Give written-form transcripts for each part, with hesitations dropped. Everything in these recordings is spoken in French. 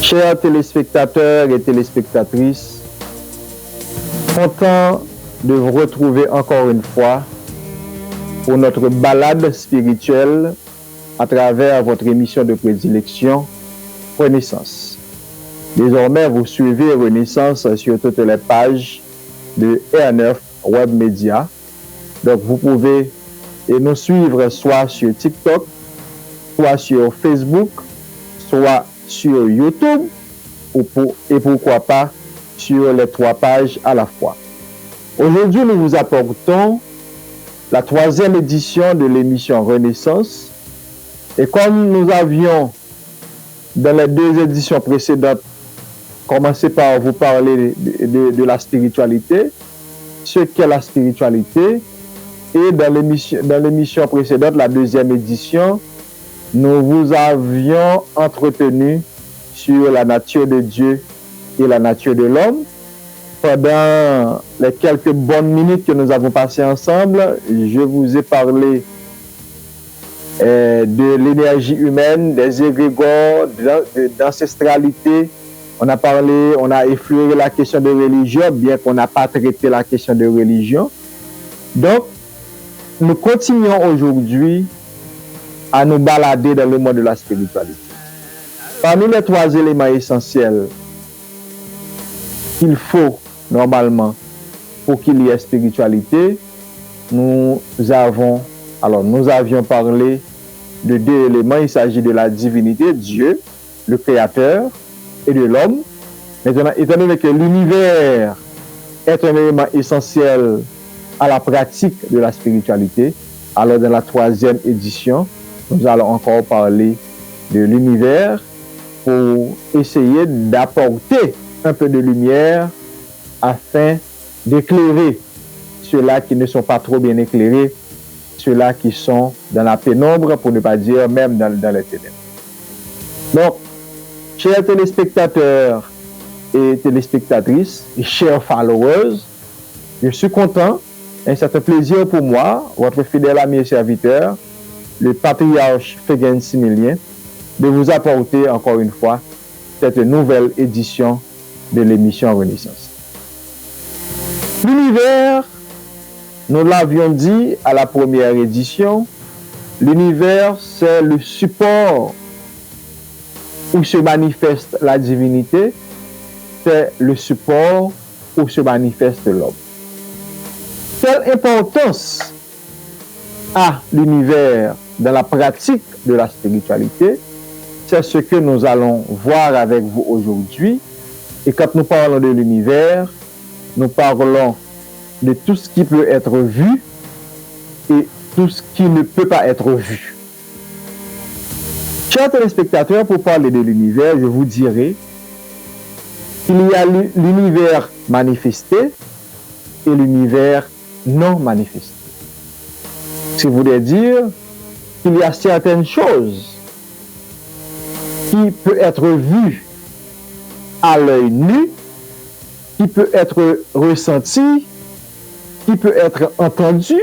Chers téléspectateurs et téléspectatrices, content de vous retrouver encore une fois pour notre balade spirituelle à travers votre émission de prédilection Renaissance. Désormais, vous suivez Renaissance sur toutes les pages de R9 Web Media. Donc, vous pouvez nous suivre soit sur TikTok, soit sur Facebook, soit sur YouTube et pourquoi pas sur les 3 pages à la fois. Aujourd'hui, nous vous apportons la 3e édition de l'émission Renaissance. Et comme nous avions dans les 2 éditions précédentes commencé par vous parler de la spiritualité, ce qu'est la spiritualité, et dans l'émission précédente, la 2e édition, nous vous avions entretenu sur la nature de Dieu et la nature de l'homme. Pendant les quelques bonnes minutes que nous avons passées ensemble, je vous ai parlé de l'énergie humaine, des égrégores, d'ancestralité. On a effleuré la question de religion, bien qu'on n'a pas traité la question de religion. Donc, nous continuons aujourd'hui à nous balader dans le monde de la spiritualité. Parmi les 3 éléments essentiels qu'il faut normalement pour qu'il y ait spiritualité, nous avions parlé de 2 éléments. Il s'agit de la divinité, Dieu, le Créateur, et de l'homme. Maintenant, étant donné que l'univers est un élément essentiel à la pratique de la spiritualité, alors dans la 3e édition, nous allons encore parler de l'univers pour essayer d'apporter un peu de lumière afin d'éclairer ceux-là qui ne sont pas trop bien éclairés, ceux-là qui sont dans la pénombre, pour ne pas dire même dans les ténèbres. Donc, chers téléspectateurs et téléspectatrices, et chers followers, je suis content, et c'est un plaisir pour moi, votre fidèle ami et serviteur, le patriarche Féguen Similien, de vous apporter encore une fois cette nouvelle édition de l'émission Renaissance. L'univers, nous l'avions dit à la première édition, l'univers c'est le support où se manifeste la divinité, c'est le support où se manifeste l'homme. Quelle importance a l'univers dans la pratique de la spiritualité? C'est ce que nous allons voir avec vous aujourd'hui. Et quand nous parlons de l'univers, nous parlons de tout ce qui peut être vu et tout ce qui ne peut pas être vu. Chers téléspectateurs, pour parler de l'univers, je vous dirai qu'il y a l'univers manifesté et l'univers non manifesté. Ce qui voudrait dire qu'il y a certaines choses qui peuvent être vues à l'œil nu, qui peut être ressenti, qui peut être entendu,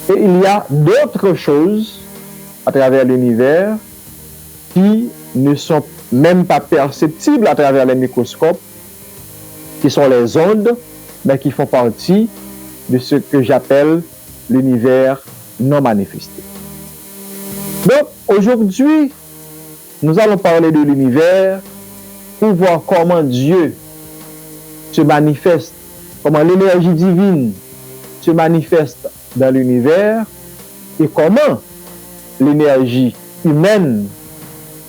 et il y a d'autres choses à travers l'univers qui ne sont même pas perceptibles à travers les microscopes, qui sont les ondes, mais qui font partie de ce que j'appelle l'univers non manifesté. Donc, aujourd'hui, nous allons parler de l'univers pour voir comment Dieu se manifeste, comment l'énergie divine se manifeste dans l'univers et comment l'énergie humaine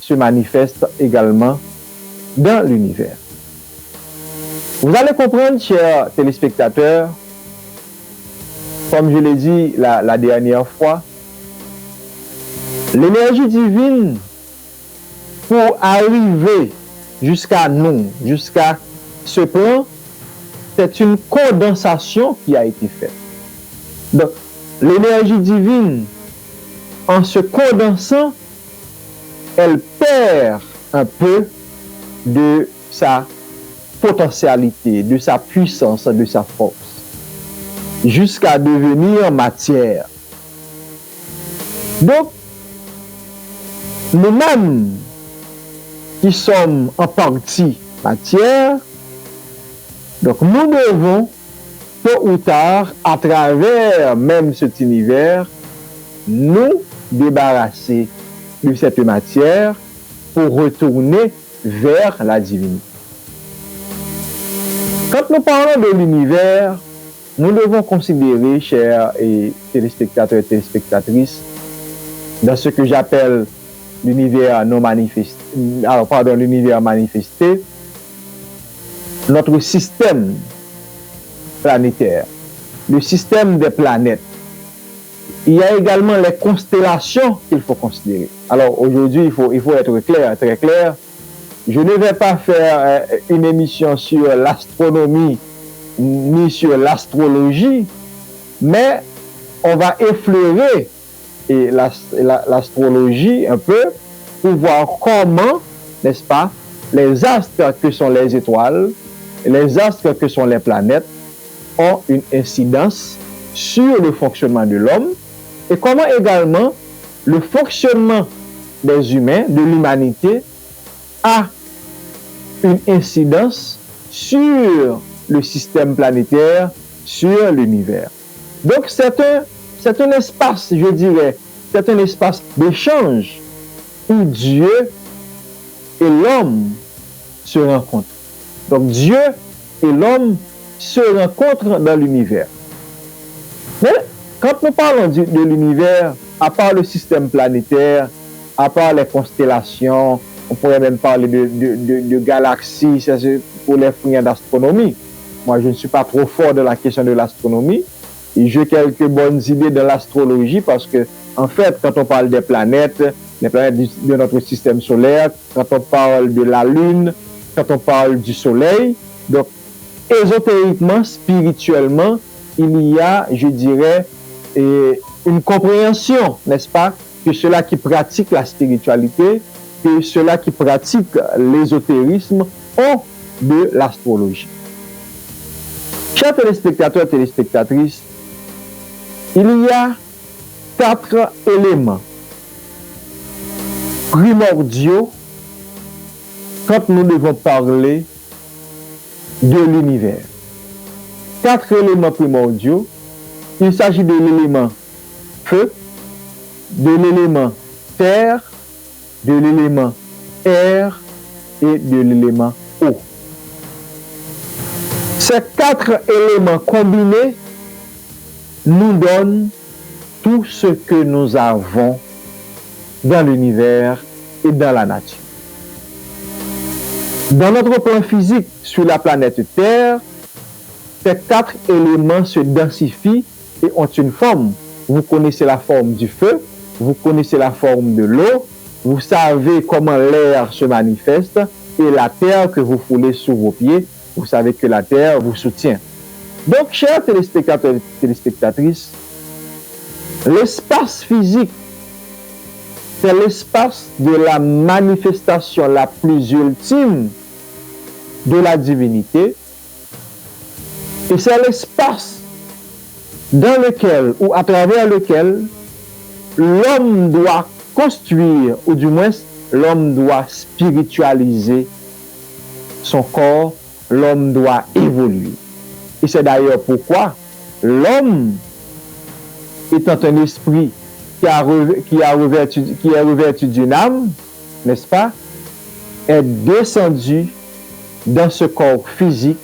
se manifeste également dans l'univers. Vous allez comprendre, chers téléspectateurs, comme je l'ai dit la dernière fois, l'énergie divine, pour arriver jusqu'à nous, jusqu'à ce plan, c'est une condensation qui a été faite. Donc, l'énergie divine, en se condensant, elle perd un peu de sa potentialité, de sa puissance, de sa force, jusqu'à devenir matière. Donc, nous-mêmes, qui sommes en partie matière, donc nous devons, tôt ou tard, à travers même cet univers, nous débarrasser de cette matière pour retourner vers la divinité. Quand nous parlons de l'univers, nous devons considérer, chers téléspectateurs et téléspectatrices, dans ce que j'appelle l'univers non manifesté, l'univers manifesté, notre système planétaire, le système des planètes. Il y a également les constellations qu'il faut considérer. Alors aujourd'hui, il faut être clair, très clair. Je ne vais pas faire une émission sur l'astronomie ni sur l'astrologie, mais on va effleurer l'astrologie un peu pour voir comment, n'est-ce pas, les astres que sont les étoiles, les astres que sont les planètes ont une incidence sur le fonctionnement de l'homme et comment également le fonctionnement des humains, de l'humanité, a une incidence sur le système planétaire, sur l'univers. Donc c'est un espace, je dirais, c'est un espace d'échange où Dieu et l'homme se rencontrent. Donc Dieu et l'homme se rencontrent dans l'univers. Mais quand nous parlons de l'univers, à part le système planétaire, à part les constellations, on pourrait même parler de galaxies, c'est pour les friands d'astronomie. Moi, je ne suis pas trop fort dans la question de l'astronomie. Et j'ai quelques bonnes idées de l'astrologie parce que, en fait, quand on parle des planètes, les planètes de notre système solaire, quand on parle de la Lune, quand on parle du Soleil, donc, ésotériquement, spirituellement, il y a, je dirais, une compréhension, n'est-ce pas, que ceux-là qui pratiquent la spiritualité, que ceux-là qui pratiquent l'ésotérisme ont de l'astrologie. Chers téléspectateurs et téléspectatrices, il y a 4 éléments primordiaux quand nous devons parler de l'univers. 4 éléments primordiaux. Il s'agit de l'élément feu, de l'élément terre, de l'élément air et de l'élément eau. Ces 4 éléments combinés nous donnent tout ce que nous avons dans l'univers et dans la nature. Dans notre plan physique sur la planète Terre, ces 4 éléments se densifient et ont une forme. Vous connaissez la forme du feu, vous connaissez la forme de l'eau, vous savez comment l'air se manifeste et la terre que vous foulez sous vos pieds, vous savez que la terre vous soutient. Donc, chers téléspectateurs et téléspectatrices, l'espace physique, c'est l'espace de la manifestation la plus ultime de la divinité. Et c'est l'espace dans lequel, ou à travers lequel, l'homme doit construire, ou du moins, l'homme doit spiritualiser son corps, l'homme doit évoluer. Et c'est d'ailleurs pourquoi l'homme, étant un esprit qui est revêtu d'une âme, n'est-ce pas, est descendu dans ce corps physique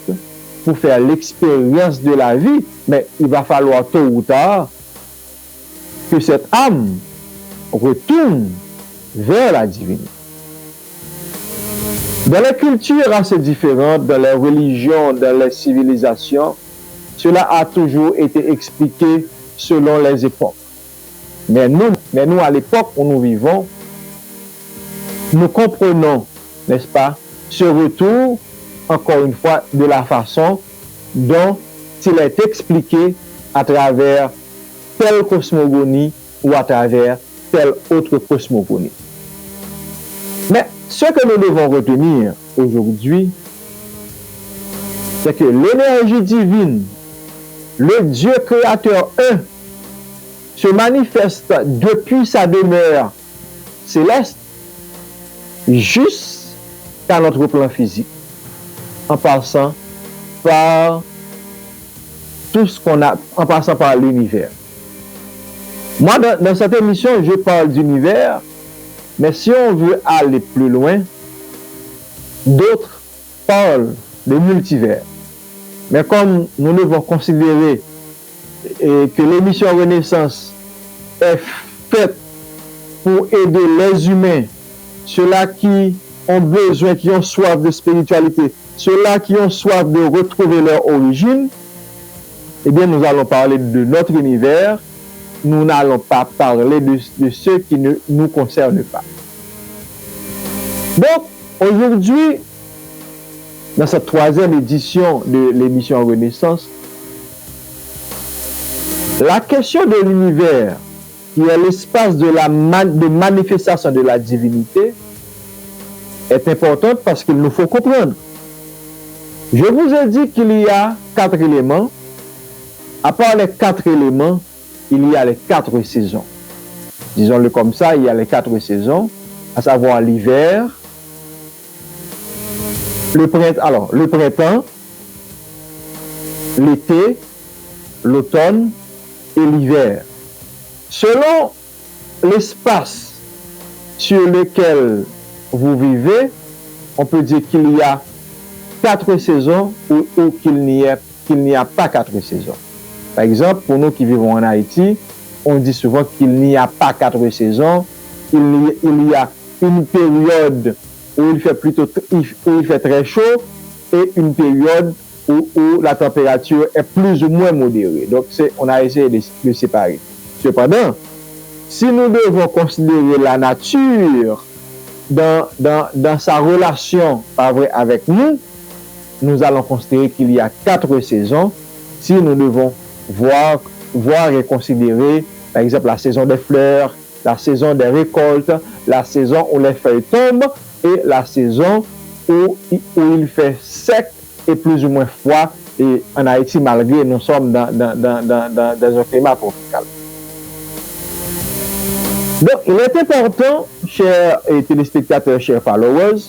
pour faire l'expérience de la vie. Mais il va falloir tôt ou tard que cette âme retourne vers la divinité. Dans les cultures assez différentes, dans les religions, dans les civilisations, cela a toujours été expliqué selon les époques. Mais nous, à l'époque où nous vivons, nous comprenons, n'est-ce pas, ce retour, encore une fois, de la façon dont il est expliqué à travers telle cosmogonie ou à travers telle autre cosmogonie. Mais ce que nous devons retenir aujourd'hui, c'est que l'énergie divine, le Dieu créateur un, se manifeste depuis sa demeure céleste jusqu'à qu'à notre plan physique, en passant par tout ce qu'on a, en passant par l'univers. Moi, dans cette émission, je parle d'univers, mais si on veut aller plus loin, d'autres parlent de multivers. Mais comme nous devons considérer que l'émission Renaissance est faite pour aider les humains, ceux-là qui ont besoin, qui ont soif de spiritualité, ceux-là qui ont soif de retrouver leur origine, eh bien, nous allons parler de notre univers. Nous n'allons pas parler de ceux qui ne nous concernent pas. Donc, aujourd'hui, dans cette 3e édition de l'émission Renaissance, la question de l'univers, qui est l'espace de manifestation de la divinité, est importante parce qu'il nous faut comprendre. Je vous ai dit qu'il y a 4 éléments. À part les 4 éléments, il y a les 4 saisons. Disons-le comme ça, il y a les 4 saisons, à savoir l'hiver, le printemps, l'été, l'automne et l'hiver. Selon l'espace sur lequel vous vivez, on peut dire qu'il y a 4 saisons ou qu'il n'y a pas 4 saisons. Par exemple, pour nous qui vivons en Haïti, on dit souvent qu'il n'y a pas 4 saisons. Il y a une période où il fait très chaud et une période où la température est plus ou moins modérée. Donc, on a essayé de séparer. Cependant, si nous devons considérer la nature dans sa relation avec nous, nous allons considérer qu'il y a 4 saisons. Si nous devons voir et considérer, par exemple, la saison des fleurs, la saison des récoltes, la saison où les feuilles tombent et la saison où il fait sec et plus ou moins froid. Et en Haïti, malgré nous sommes dans un climat tropical. Donc, il est important, chers téléspectateurs, chers followers,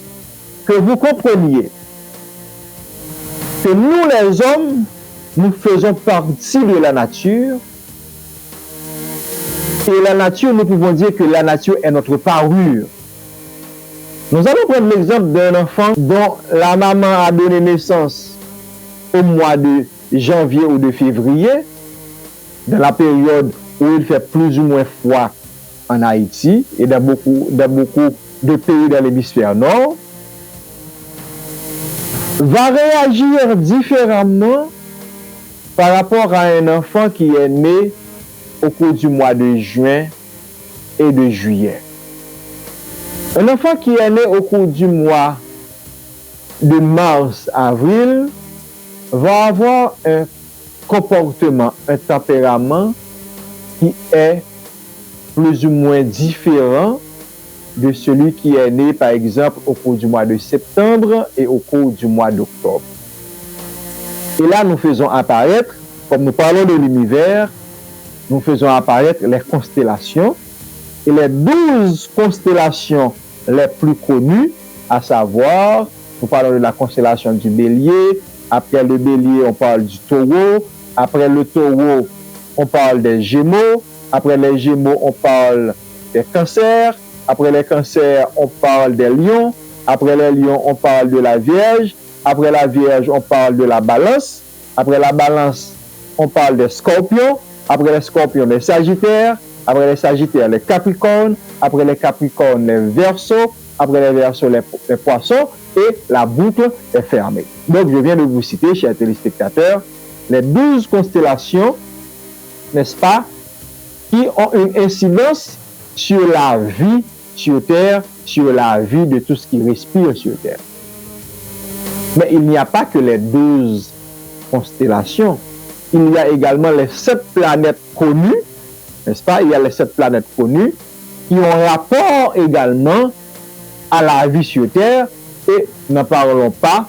que vous compreniez que nous, les hommes, nous faisons partie de la nature. Et la nature, nous pouvons dire que la nature est notre parure. Nous allons prendre l'exemple d'un enfant dont la maman a donné naissance au mois de janvier ou de février, dans la période où il fait plus ou moins froid en Haïti et dans beaucoup de pays de l'hémisphère nord, va réagir différemment par rapport à un enfant qui est né au cours du mois de juin et de juillet. Un enfant qui est né au cours du mois de mars-avril va avoir un comportement, un tempérament qui est plus ou moins différent de celui qui est né, par exemple, au cours du mois de septembre et au cours du mois d'octobre. Et là, nous faisons apparaître, comme nous parlons de l'univers, nous faisons apparaître les constellations. Et les 12 constellations les plus connues, à savoir, nous parlons de la constellation du Bélier, après le Bélier, on parle du Taureau, après le Taureau, on parle des Gémeaux, après les Gémeaux, on parle des Cancers, après les Cancers, on parle des Lions, après les Lions, on parle de la Vierge, après la Vierge, on parle de la Balance, après la Balance, on parle des Scorpions, après les Scorpions, les Sagittaires, après les Sagittaires, les Capricornes, après les Capricornes, les Verseaux, après les Verseaux, les Poissons, et la boucle est fermée. Donc, je viens de vous citer, chers téléspectateurs, les 12 constellations, n'est-ce pas, qui ont une incidence sur la vie sur Terre, sur la vie de tout ce qui respire sur Terre. Mais il n'y a pas que les 12 constellations. Il y a également les 7 planètes connues, n'est-ce pas? Il y a les 7 planètes connues qui ont rapport également à la vie sur Terre. Et n'en parlons pas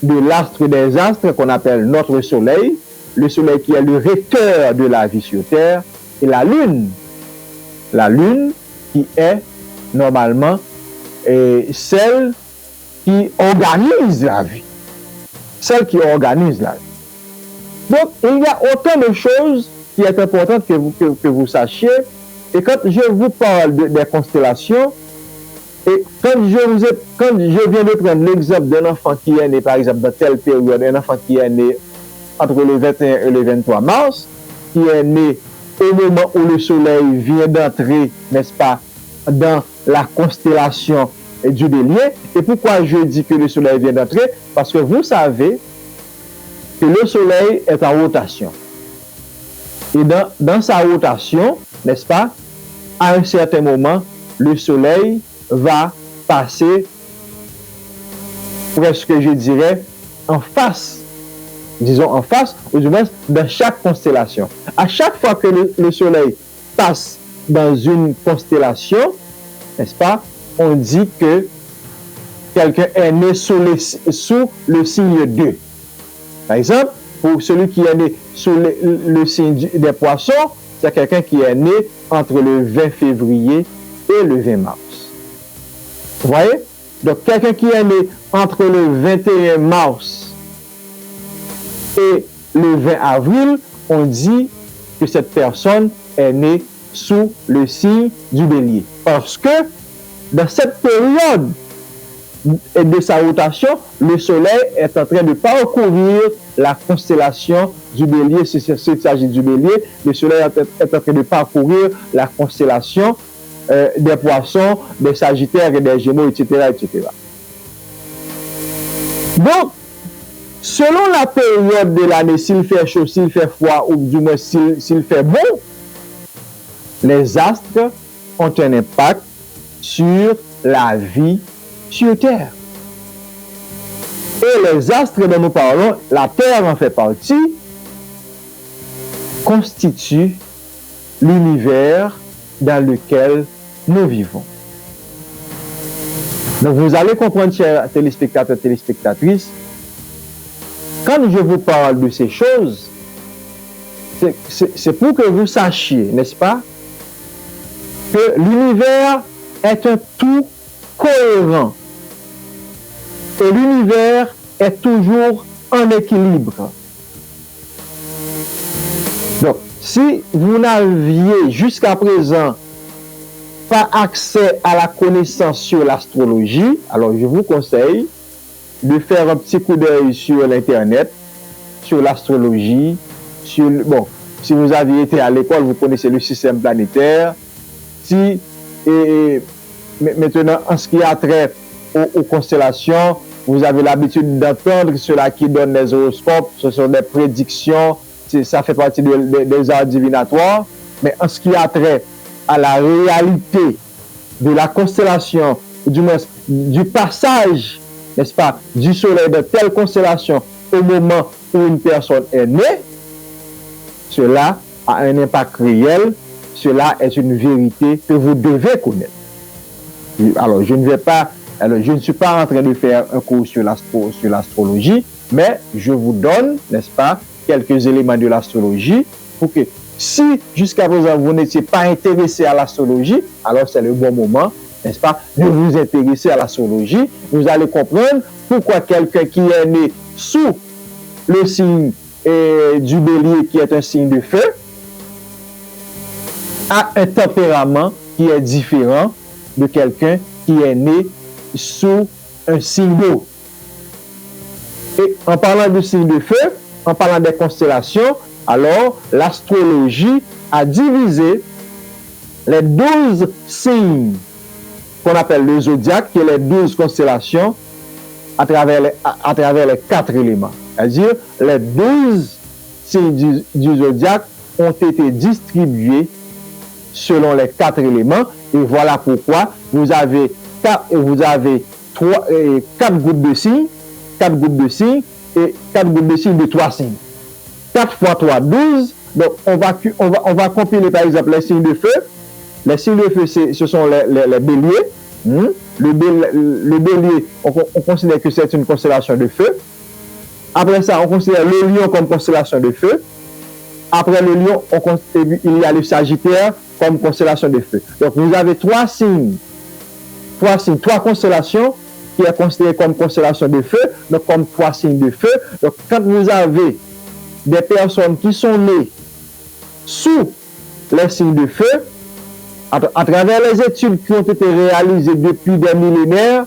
de l'astre des astres qu'on appelle notre Soleil, le Soleil qui est le recteur de la vie sur Terre, et la Lune qui est normalement celle qui organise la vie. Celle qui organise la vie. Donc, il y a autant de choses qui est importante que vous sachiez. Et quand je vous parle des constellations, et quand je viens de prendre l'exemple d'un enfant qui est né, par exemple, dans telle période, un enfant qui est né entre le 21 et le 23 mars, qui est né au moment où le soleil vient d'entrer, n'est-ce pas, dans la constellation du Bélier. Et pourquoi je dis que le soleil vient d'entrer? Parce que vous savez que le soleil est en rotation. Et dans sa rotation, n'est-ce pas, à un certain moment, le soleil va passer presque, je dirais, en face, disons en face, ou du moins dans chaque constellation. À chaque fois que le soleil passe dans une constellation, n'est-ce pas, on dit que quelqu'un est né sous le signe 2. Par exemple, pour celui qui est né sous le signe des poissons, c'est quelqu'un qui est né entre le 20 février et le 20 mars. Vous voyez? Donc, quelqu'un qui est né entre le 21 mars et le 20 avril, on dit que cette personne est née sous le signe du Bélier. Parce que dans cette période de sa rotation, le soleil est en train de parcourir la constellation du Bélier. Si il s'agit du Bélier, le soleil est en train de parcourir la constellation des poissons, des sagittaires et des gémeaux, etc., etc. Donc, selon la période de l'année, s'il fait chaud, s'il fait froid, ou du moins s'il fait beau, les astres ont un impact sur la vie sur Terre. Et les astres dont nous parlons, la Terre en fait partie, constituent l'univers dans lequel nous vivons. Donc vous allez comprendre, chers téléspectateurs, téléspectatrices, quand je vous parle de ces choses, c'est pour que vous sachiez, n'est-ce pas, que l'univers est un tout cohérent. Et l'univers est toujours en équilibre. Donc, si vous n'aviez jusqu'à présent pas accès à la connaissance sur l'astrologie, alors je vous conseille de faire un petit coup d'œil sur l'Internet, sur l'astrologie, si vous aviez été à l'école, vous connaissez le système planétaire. Maintenant, en ce qui a trait aux constellations, vous avez l'habitude d'entendre cela qui donne les horoscopes, ce sont des prédictions, ça fait partie des arts divinatoires, mais en ce qui a trait à la réalité de la constellation, du moins du passage, n'est-ce pas, du soleil de telle constellation au moment où une personne est née, cela a un impact réel, cela est une vérité que vous devez connaître. Alors, je ne suis pas en train de faire un cours sur l'astrologie, mais je vous donne, n'est-ce pas, quelques éléments de l'astrologie pour que si jusqu'à présent vous n'étiez pas intéressé à l'astrologie, alors c'est le bon moment, n'est-ce pas, de vous intéresser à l'astrologie. Vous allez comprendre pourquoi quelqu'un qui est né sous le signe du Bélier, qui est un signe de feu, a un tempérament qui est différent de quelqu'un qui est né sous un signe d'eau. Et en parlant du signe de feu, en parlant des constellations, alors l'astrologie a divisé les 12 signes qu'on appelle le zodiaque, qui est les 12 constellations, à travers les 4 éléments. C'est-à-dire, les 12 signes du zodiaque ont été distribués selon les 4 éléments. Et voilà pourquoi vous avez 4 groupes de signes, 4 groupes de signes et 4 groupes de signes de 3 signes. 4 fois 3, 12. Donc, on va compiler par exemple les signes de feu. Les signes de feu, ce sont les béliers. Le bélier, on considère que c'est une constellation de feu. Après ça, on considère le lion comme constellation de feu. Après le lion, il y a le sagittaire comme constellation de feu. Donc, vous avez 3 signes, 3 constellations qui est considérée comme constellation de feu, donc comme 3 signes de feu. Donc quand vous avez des personnes qui sont nées sous les signes de feu, à travers les études qui ont été réalisées depuis des millénaires,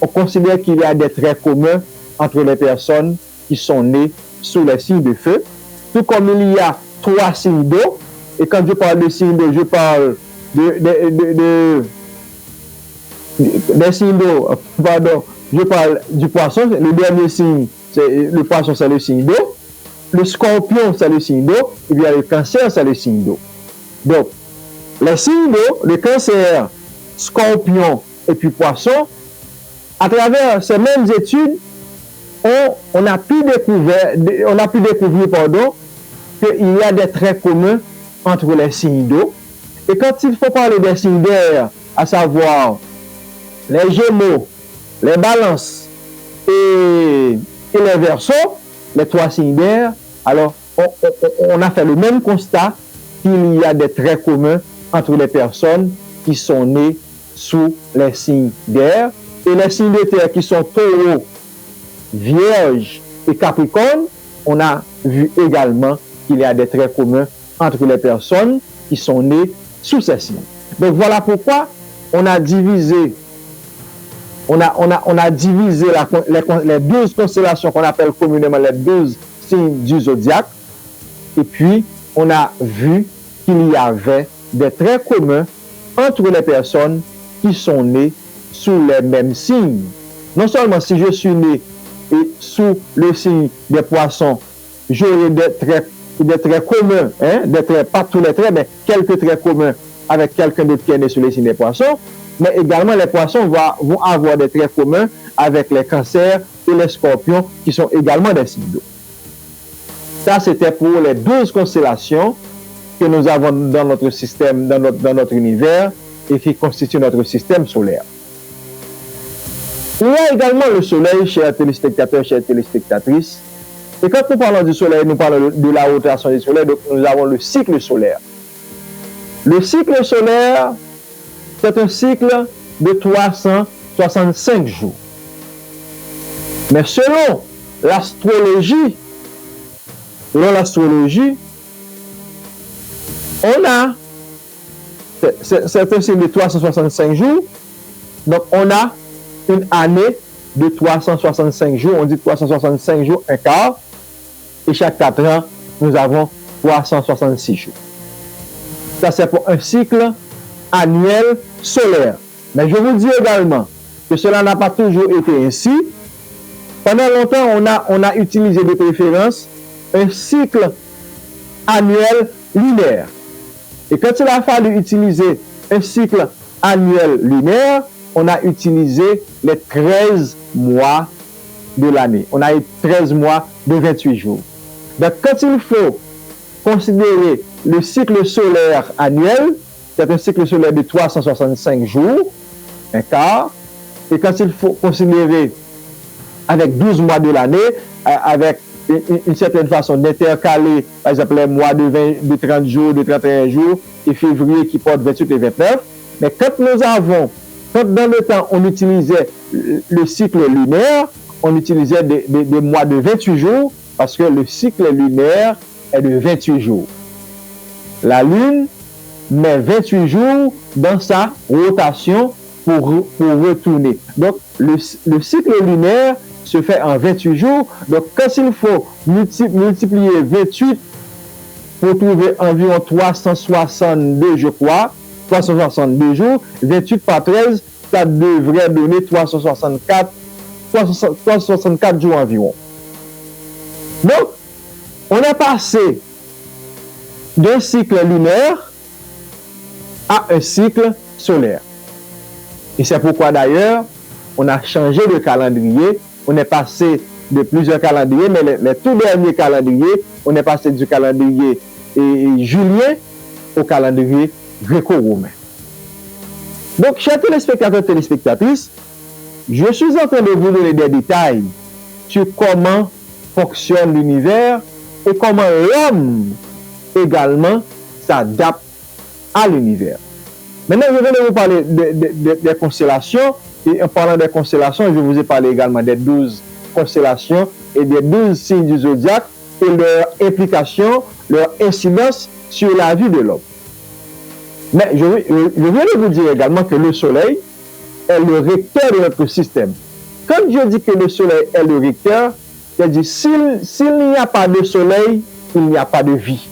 on considère qu'il y a des traits communs entre les personnes qui sont nées sous les signes de feu, tout comme il y a 3 signes d'eau. Et quand je parle de signes d'eau, je parle des signes d'eau, pardon, je parle du poisson. Le dernier signe, le poisson, c'est le signe d'eau. Le scorpion, c'est le signe d'eau. Et bien le cancer, c'est le signe d'eau. Donc, les signes d'eau, le cancer, scorpion et puis poisson, à travers ces mêmes études, on a pu découvrir qu'il y a des traits communs entre les signes d'eau. Et quand il faut parler des signes d'air, à savoir les Gémeaux, les Balances et les Verseaux, les 3 signes d'air, alors on a fait le même constat qu'il y a des traits communs entre les personnes qui sont nées sous les signes d'air et les signes de terre qui sont Taureau, Vierge et Capricorne. On a vu également qu'il y a des traits communs entre les personnes qui sont nées sous ces signes. Donc voilà pourquoi on a divisé les 12 constellations qu'on appelle communément les 12 signes du zodiaque. Et puis, on a vu qu'il y avait des traits communs entre les personnes qui sont nées sous les mêmes signes. Non seulement si je suis né sous le signe des poissons, j'aurai des traits communs, pas tous les traits, mais quelques traits communs avec quelqu'un d'autre qui est né sous les signes des poissons, mais également les poissons vont avoir des traits communs avec les cancers et les scorpions qui sont également des signes d'eau. Ça, c'était pour les 12 constellations que nous avons dans notre système, dans notre univers et qui constituent notre système solaire. Il y a également le soleil, chers téléspectateurs, chères téléspectatrices. Et quand nous parlons du soleil, nous parlons de la rotation du soleil, donc nous avons le cycle solaire. Le cycle solaire, c'est un cycle de 365 jours. Mais selon l'astrologie, c'est un cycle de 365 jours, donc on a une année de 365 jours, on dit 365 jours, un quart, et chaque 4 ans, nous avons 366 jours. Ça, c'est pour un cycle annuel solaire. Mais je vous dis également que cela n'a pas toujours été ainsi. Pendant longtemps, on a utilisé de préférence un cycle annuel lunaire. Et quand il a fallu utiliser un cycle annuel lunaire, on a utilisé les 13 mois de l'année. On a eu 13 mois de 28 jours. Donc, quand il faut considérer le cycle solaire annuel, c'est un cycle solaire de 365 jours, un quart. Et quand il faut considérer avec 12 mois de l'année, avec une certaine façon d'intercaler, par exemple, les mois de 30 jours, de 31 jours, et février qui porte 28 et 29. Mais quand dans le temps, on utilisait le cycle lunaire, on utilisait des mois de 28 jours, parce que le cycle lunaire est de 28 jours. La Lune met 28 jours dans sa rotation pour retourner. Donc, le cycle lunaire se fait en 28 jours. Donc, quand il faut multiplier 28 pour trouver environ 362, je crois, 362 jours, 28 par 13, ça devrait donner 364 jours environ. Donc, on est passé d'un cycle lunaire à un cycle solaire. Et c'est pourquoi d'ailleurs, on a changé de calendrier. On est passé de plusieurs calendriers, mais les tout derniers calendriers, on est passé du calendrier julien au calendrier gréco-romain. Donc, chers téléspectateurs et téléspectatrices, je suis en train de vous donner des détails sur comment fonctionne l'univers et comment l'homme également s'adapte à l'univers. Maintenant, je vais vous parler des constellations. Et en parlant des constellations, je vous ai parlé également des 12 constellations et des 12 signes du zodiaque et leur implication, leur incidence sur la vie de l'homme. Mais je viens de vous dire également que le soleil est le recteur de notre système. Quand je dis que le soleil est le recteur, je dis s'il n'y a pas de soleil, il n'y a pas de vie.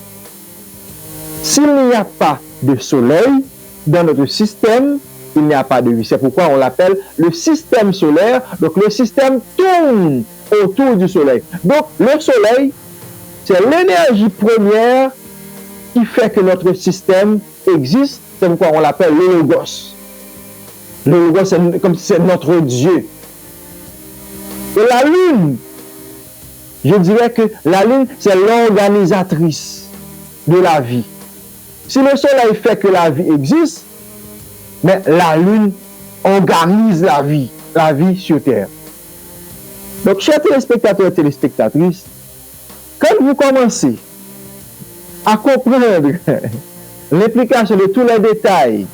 S'il n'y a pas de soleil dans notre système, il n'y a pas de vie. C'est pourquoi on l'appelle le système solaire. Donc le système tourne autour du soleil. Donc le soleil, c'est l'énergie première qui fait que notre système existe. C'est pourquoi on l'appelle le Logos. Le Logos, c'est comme si c'est notre Dieu. Et la Lune, je dirais que la Lune, c'est l'organisatrice de la vie. Si le soleil fait que la vie existe, mais la Lune organise la vie sur Terre. Donc, chers téléspectateurs et téléspectatrices, quand vous commencez à comprendre l'implication de tous les détails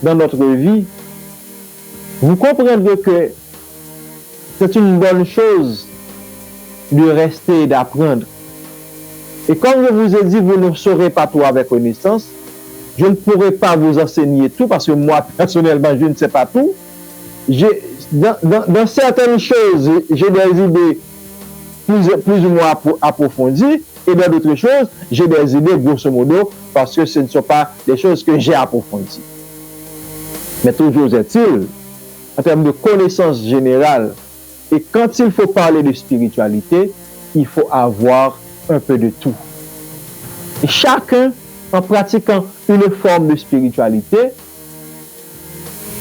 dans notre vie, vous comprendrez que c'est une bonne chose de rester et d'apprendre. Et comme je vous ai dit, vous ne saurez pas tout avec connaissance. Je ne pourrai pas vous enseigner tout parce que moi, personnellement, je ne sais pas tout. Dans certaines choses, j'ai des idées plus ou moins approfondies et dans d'autres choses, j'ai des idées grosso modo parce que ce ne sont pas des choses que j'ai approfondies. Mais toujours est-il, en termes de connaissance générale, et quand il faut parler de spiritualité, il faut avoir un peu de tout. Et chacun, en pratiquant une forme de spiritualité,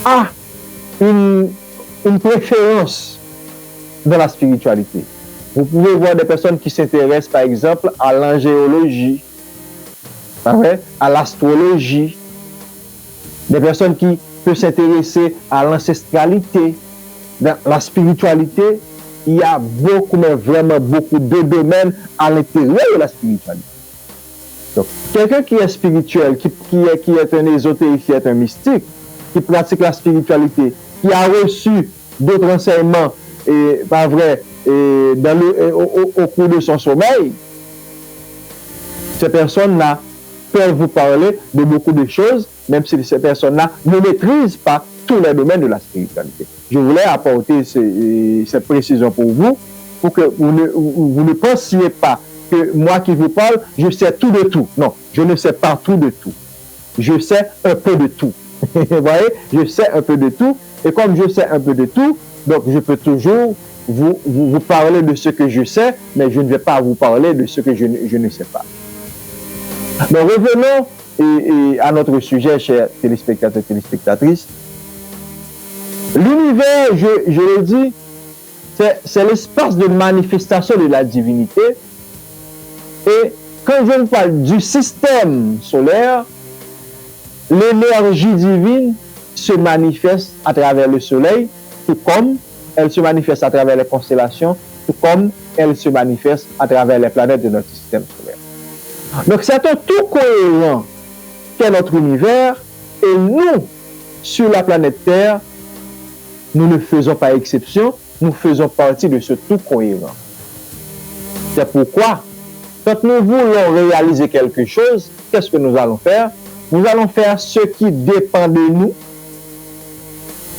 a une préférence dans la spiritualité. Vous pouvez voir des personnes qui s'intéressent, par exemple, à l'angéologie, à l'astrologie, des personnes qui peuvent s'intéresser à l'ancestralité. Dans la spiritualité, il y a beaucoup, mais vraiment beaucoup de domaines à l'intérieur de la spiritualité. Donc, quelqu'un qui est spirituel, qui est un ésotérique, qui est un mystique, qui pratique la spiritualité, qui a reçu d'autres enseignements, et pas vrai, au cours de son sommeil, ces personnes-là peuvent vous parler de beaucoup de choses, même si ces personnes-là ne maîtrisent pas tous les domaines de la spiritualité. Je voulais apporter cette précision pour vous, pour que vous ne pensiez pas que moi qui vous parle, je sais tout de tout. Non, je ne sais pas tout de tout. Je sais un peu de tout. Vous voyez, je sais un peu de tout. Et comme je sais un peu de tout, donc je peux toujours vous parler de ce que je sais, mais je ne vais pas vous parler de ce que je ne sais pas. Donc revenons à notre sujet, chers téléspectateurs et téléspectatrices. L'univers, je le dis, c'est l'espace de manifestation de la divinité. Et quand je vous parle du système solaire, l'énergie divine se manifeste à travers le soleil, tout comme elle se manifeste à travers les constellations, tout comme elle se manifeste à travers les planètes de notre système solaire. Donc c'est un tout cohérent qu'est notre univers, et nous, sur la planète Terre, nous ne faisons pas exception, nous faisons partie de ce tout cohérent. C'est pourquoi, quand nous voulons réaliser quelque chose, qu'est-ce que nous allons faire? Nous allons faire ce qui dépend de nous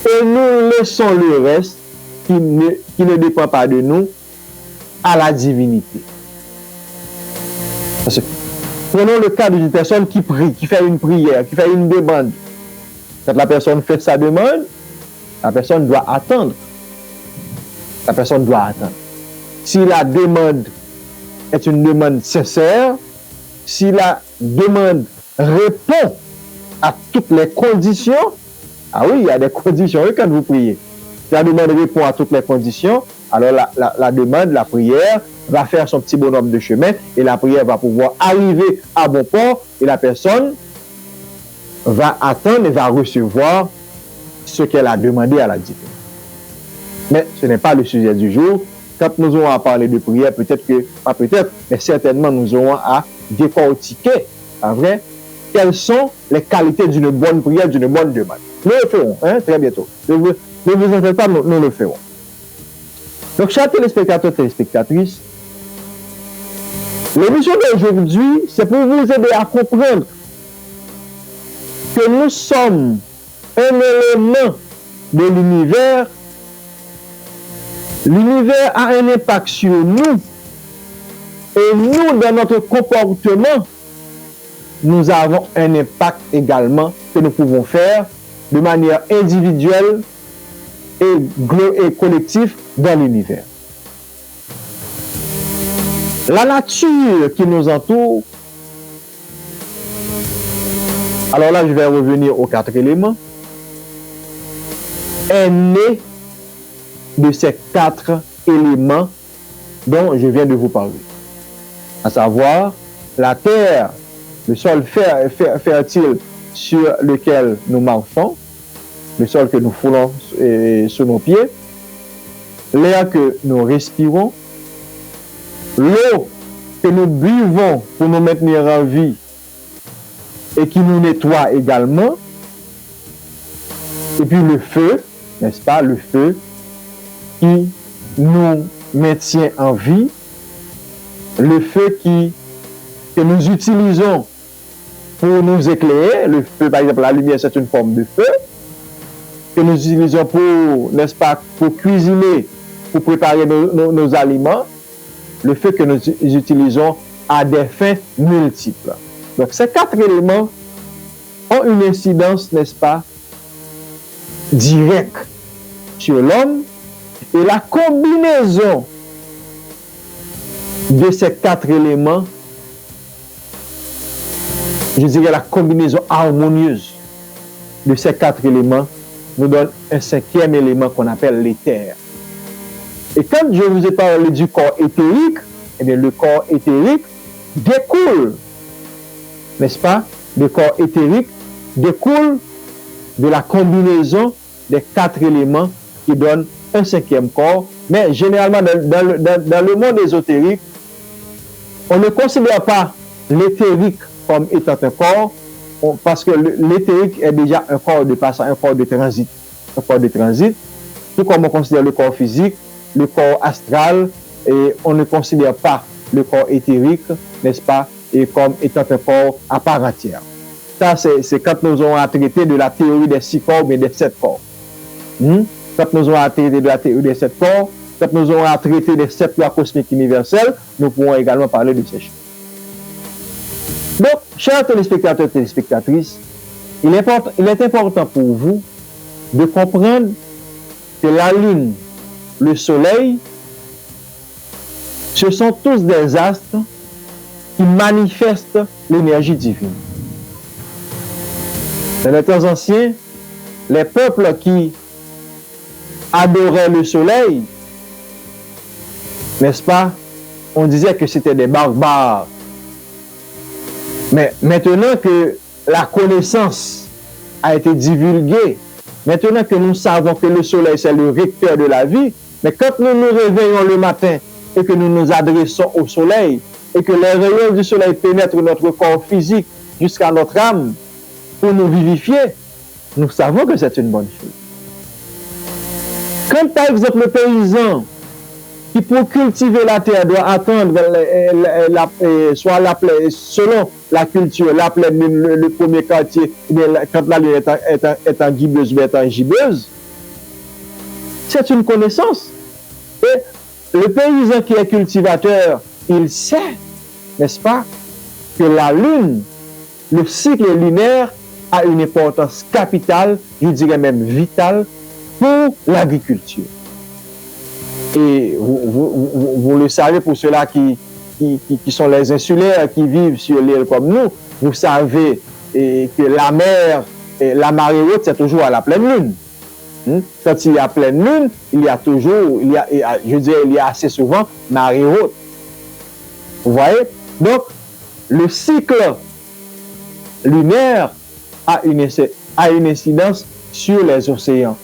et nous laissons le reste qui ne dépend pas de nous à la divinité. Parce que, prenons le cas d'une personne qui prie, qui fait une prière, qui fait une demande. Quand la personne fait sa demande, la personne doit attendre. La personne doit attendre. Si la demande est une demande sincère, si la demande répond à toutes les conditions, ah oui, il y a des conditions quand vous priez. Si la demande répond à toutes les conditions, alors la demande, la prière va faire son petit bonhomme de chemin et la prière va pouvoir arriver à bon port et la personne va attendre et va recevoir ce qu'elle a demandé à la divinité. Mais ce n'est pas le sujet du jour. Quand nous aurons à parler de prière, peut-être que, pas peut-être, mais certainement nous aurons à décortiquer, pas vrai, quelles sont les qualités d'une bonne prière, d'une bonne demande. Nous le ferons, très bientôt. Ne vous en faites pas, nous le ferons. Donc, chers téléspectateurs, téléspectatrices, l'émission d'aujourd'hui, c'est pour vous aider à comprendre que nous sommes un élément de l'univers. L'univers a un impact sur nous. Et nous, dans notre comportement, nous avons un impact également que nous pouvons faire de manière individuelle et collective dans l'univers. La nature qui nous entoure, alors là je vais revenir aux 4 éléments, est née de ces 4 éléments dont je viens de vous parler. À savoir la terre, le sol fertile sur lequel nous marchons, le sol que nous foulons sous nos pieds, l'air que nous respirons, l'eau que nous buvons pour nous maintenir en vie et qui nous nettoie également, et puis le feu, n'est-ce pas, le feu qui nous maintient en vie, le feu que nous utilisons pour nous éclairer. Le feu, par exemple, la lumière, c'est une forme de feu que nous utilisons pour, n'est-ce pas, pour cuisiner, pour préparer nos aliments. Le feu que nous utilisons a des fins multiples. Donc, ces 4 éléments ont une incidence, n'est-ce pas, directe sur l'homme, et la combinaison de ces 4 éléments, je dirais la combinaison harmonieuse de ces 4 éléments nous donne un 5e élément qu'on appelle l'éther. Et quand je vous ai parlé du corps éthérique, eh bien le corps éthérique découle, n'est-ce pas? Le corps éthérique découle de la combinaison des 4 éléments qui donnent un 5e corps. Mais généralement, dans le monde ésotérique, on ne considère pas l'éthérique comme étant un corps, parce que l'éthérique est déjà un corps de passage, un corps de transit. Un corps de transit, tout comme on considère le corps physique, le corps astral, et on ne considère pas le corps éthérique, n'est-ce pas, et comme étant un corps à part entière. Ça, c'est quand nous aurons à traiter de la théorie des 6 corps, mais des 7 corps. Quand nous aurons à traiter de la théorie des 7 corps, quand nous aurons à traiter des 7 lois cosmiques universelles, nous pourrons également parler de ces choses. Donc, chers téléspectateurs et téléspectatrices, il est important pour vous de comprendre que la Lune, le Soleil, ce sont tous des astres qui manifestent l'énergie divine. Dans les temps anciens, les peuples qui adoraient le Soleil, n'est-ce pas, on disait que c'était des barbares. Mais maintenant que la connaissance a été divulguée, maintenant que nous savons que le Soleil c'est le recteur de la vie, mais quand nous nous réveillons le matin et que nous nous adressons au Soleil et que les rayons du Soleil pénètrent notre corps physique jusqu'à notre âme pour nous vivifier, nous savons que c'est une bonne chose. Quand par exemple le paysan qui pour cultiver la terre doit attendre soit la plaie, selon la culture, la plaie, le premier quartier, quand la lune est en gibbeuse ou est en gibbeuse, c'est une connaissance. Et le paysan qui est cultivateur, il sait, n'est-ce pas, que la lune, le cycle lunaire a une importance capitale, je dirais même vitale, pour l'agriculture. Et vous le savez, pour ceux-là qui sont les insulaires, qui vivent sur l'île comme nous, vous savez que la mer, la marée haute, c'est toujours à la pleine lune. Quand il y a pleine lune, il y a toujours, je dirais, il y a assez souvent marée haute. Vous voyez? Donc, le cycle lunaire a une incidence sur les océans.